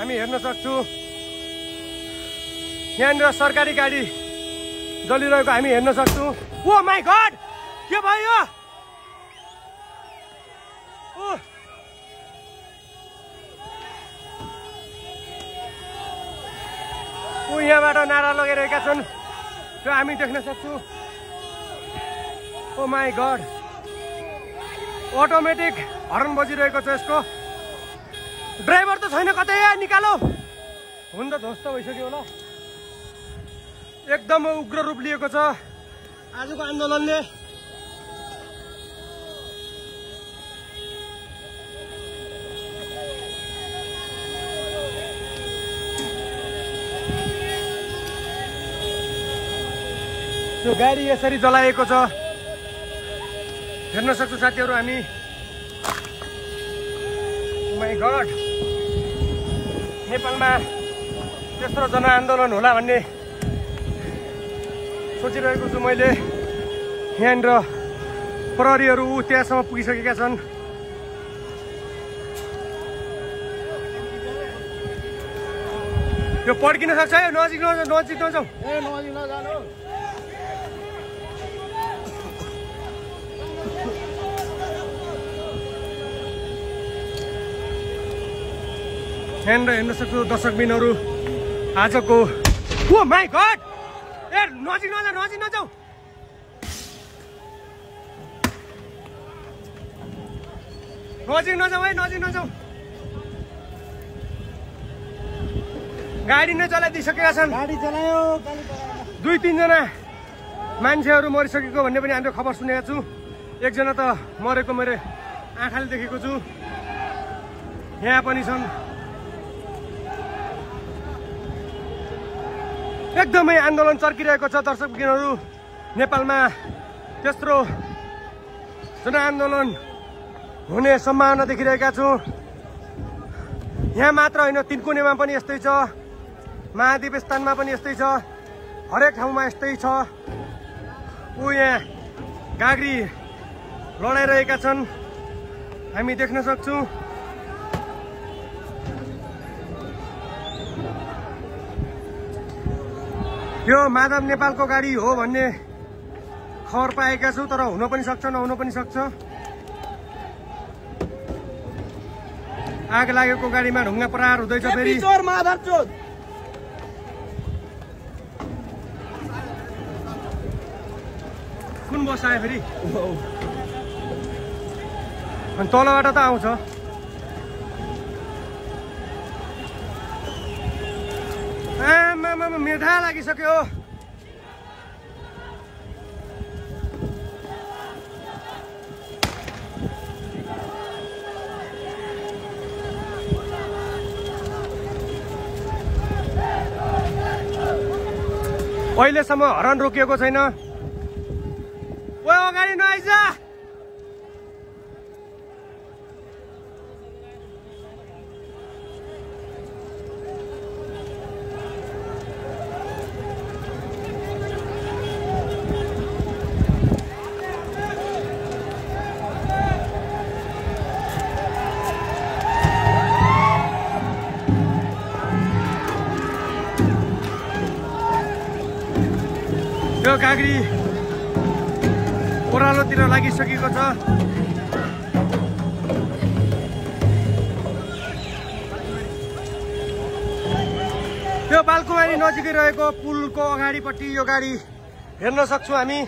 हामी हेर्न सक्छौँ। यहाँनिर सरकारी गाडी जलिरहेको हामी हेर्न सक्छौँ। ओ माई गॉड, के भयो? यहाँबाट नारा लगाइरहेका छन्, त्यो हामी देख्न सक्छौँ। ओ माई गॉड, अटोमेटिक हर्न बजिरहेको छ यसको। ड्राइभर त छैन, कतै निकालो। हुन त ध्वस्त भइसक्यो होला। एकदम उग्र रूप लिएको छ आजको आन्दोलनले। त्यो गाडी यसरी जलाएको छ, हेर्न सक्छौँ साथीहरू हामी। माई गॉड, नेपालमा त्यस्तो जनआन्दोलन होला भन्ने सोचिरहेको छु मैले। यहाँनिर प्रहरीहरू त्यहाँसम्म पुगिसकेका छन्। यो पड्किन सक्छ है, नजिक नजाऊ, नजिक नजाऊ। नजिक नजानु। यहाँनिर हेर्न सक्छु दर्शकबिनहरू आजको। ओ माई गॉड, ए नजिक नजाऊ, नजिक नजाऊ। नजिक नजाऊ है, नजिक नजाऊ। गाडी नै चलाइदिइसकेका छन्। गाडी चलायो, 2-3 जना मान्छेहरू मरिसकेको भन्ने पनि हामीले खबर सुनेका छु। एकजना त मरेको मैले आँखाले देखेको छु। यहाँ पनि छन्। एकदमै आन्दोलन चर्किरहेको छ दर्शकबिनहरू। नेपालमा त्यत्रो जनआन्दोलन हुने सम्भावना देखिरहेका छौँ। यहाँ मात्र होइन, तिनकुनेमा पनि यस्तै छ, महाद्वीप स्थानमा पनि यस्तै छ, हरेक ठाउँमा यस्तै छ। यहाँ गाग्री लडाइरहेका छन्, हामी देख्न सक्छौँ। यो माधव नेपालको गाडी हो भन्ने खबर पाएका छु, तर हुन पनि सक्छ, नहुन पनि सक्छ। आग लागेको गाडीमा ढुङ्गा प्रहार हुँदैछ फेरि। कुन बस आयो फेरि? अनि तलबाट त आउँछ। आमामा मेढा लागिसक्यो। अहिलेसम्म हर्न रोकिएको छैन। ओ अगाडि नआइज। यो गाग्री ओह्रालोतिर लागिसकेको छ। त्यो बालकुमारी नजिकै रहेको पुलको अगाडिपट्टि यो गाडी हेर्न सक्छौँ हामी।